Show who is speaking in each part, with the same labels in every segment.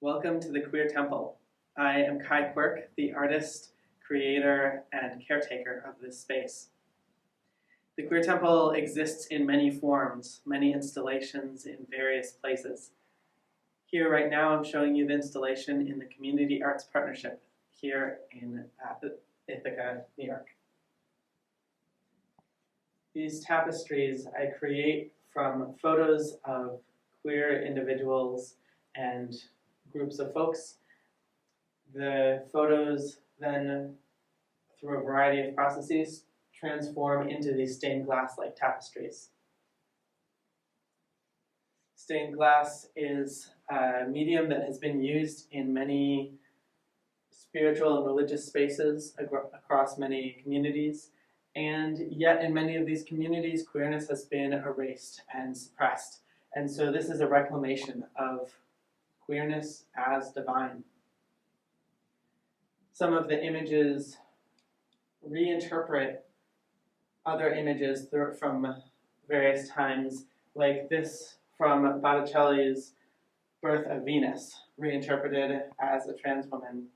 Speaker 1: Welcome to the Queer Temple. I am Cai Quirk, the artist, creator, and caretaker of this space. The Queer Temple exists in many forms, many installations in various places. Here right now I'm showing you the installation in the Community Arts Partnership here in Ithaca, New York. These tapestries I create from photos of queer individuals and groups of folks. The photos then, through a variety of processes, transform into these stained glass-like tapestries. Stained glass is a medium that has been used in many spiritual and religious spaces across many communities, and yet in many of these communities, queerness has been erased and suppressed. And so this is a reclamation of queerness as divine. Some of the images reinterpret other images from various times, like this from Botticelli's Birth of Venus, reinterpreted as a trans woman.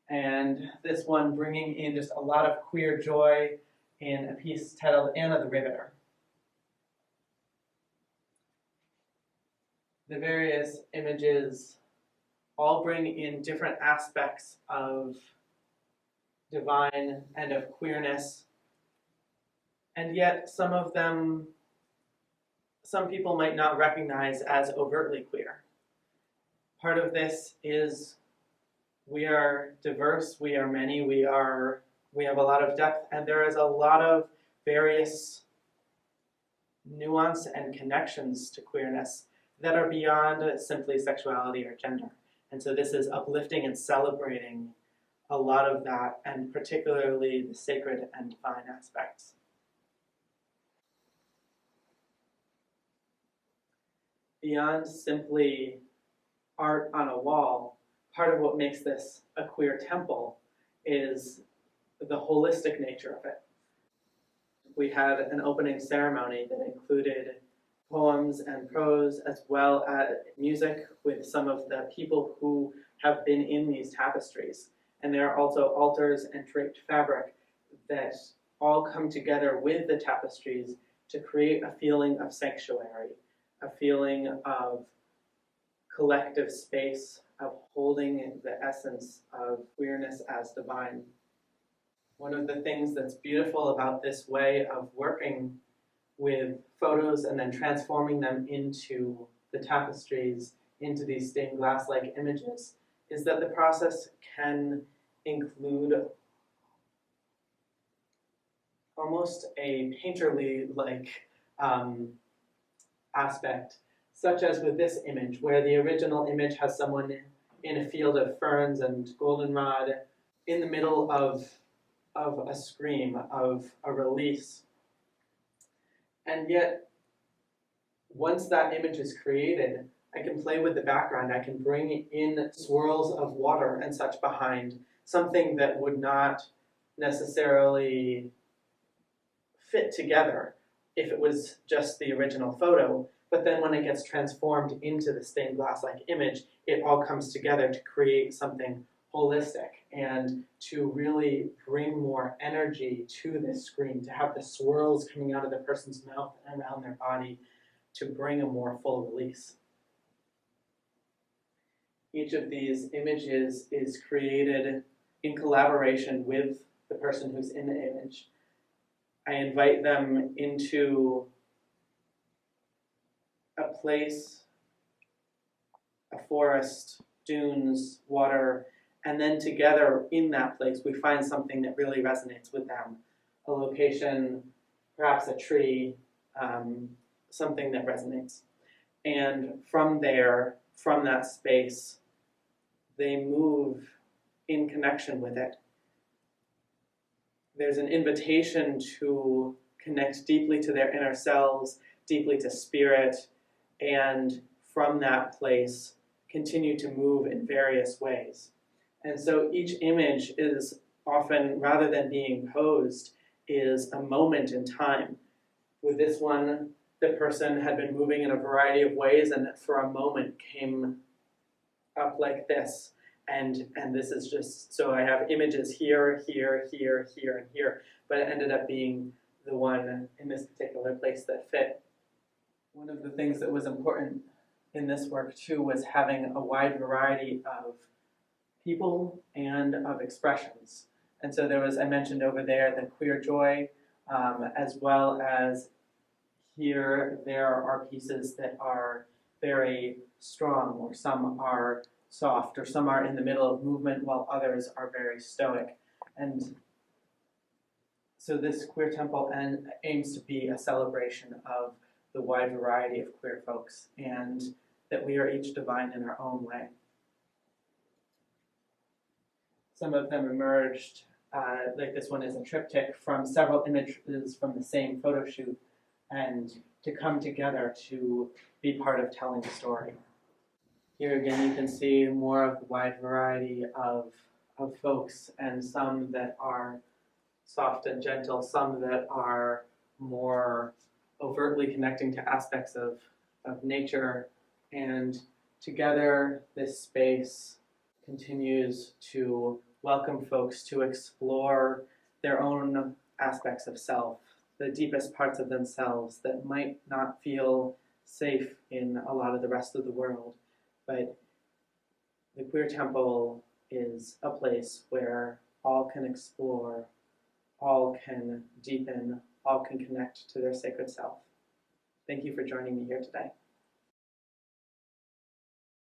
Speaker 1: And this one bringing in just a lot of queer joy in a piece titled Anna the Riveter. The various images all bring in different aspects of divine and of queerness, and yet some of them, some people might not recognize as overtly queer. Part of this is we are diverse, we are many, we have a lot of depth, and there is a lot of various nuance and connections to queerness that are beyond simply sexuality or gender. And so this is uplifting and celebrating a lot of that, and particularly the sacred and divine aspects. Beyond simply art on a wall, part of what makes this a queer temple is the holistic nature of it. We had an opening ceremony that included poems and prose, as well as music with some of the people who have been in these tapestries. And there are also altars and draped fabric that all come together with the tapestries to create a feeling of sanctuary, a feeling of collective space, of holding the essence of queerness as divine. One of the things that's beautiful about this way of working with photos and then transforming them into the tapestries, into these stained glass-like images, is that the process can include almost a painterly-like aspect, such as with this image, where the original image has someone in a field of ferns and goldenrod in the middle of a scream, of a release. And yet, once that image is created, I can play with the background. I can bring in swirls of water and such behind, something that would not necessarily fit together if it was just the original photo. But then when it gets transformed into the stained glass-like image, it all comes together to create something holistic and to really bring more energy to this screen, to have the swirls coming out of the person's mouth and around their body to bring a more full release. Each of these images is created in collaboration with the person who's in the image. I invite them into a place, a forest, dunes, water, and then together in that place we find something that really resonates with them. A location, perhaps a tree, something that resonates. And from there, from that space, they move in connection with it. There's an invitation to connect deeply to their inner selves, deeply to spirit, and from that place continue to move in various ways. And so each image is often, rather than being posed, is a moment in time. With this one, the person had been moving in a variety of ways, and for a moment came up like this, and this is just, so I have images here, here, here, here, and here, but it ended up being the one in this particular place that fit. One of the things that was important in this work too was having a wide variety of people and of expressions. And so there was, I mentioned over there, the queer joy, as well as here there are pieces that are very strong, or some are soft, or some are in the middle of movement while others are very stoic. And so this queer temple aims to be a celebration of the wide variety of queer folks, and that we are each divine in our own way. Some of them emerged, like this one is a triptych, from several images from the same photo shoot, and to come together to be part of telling a story. Here again you can see more of the wide variety of folks, and some that are soft and gentle, some that are more overtly connecting to aspects of nature, and together this space continues to welcome folks to explore their own aspects of self, the deepest parts of themselves that might not feel safe in a lot of the rest of the world. But the Queer Temple is a place where all can explore, all can deepen, all can connect to their sacred self. Thank you for joining me here today.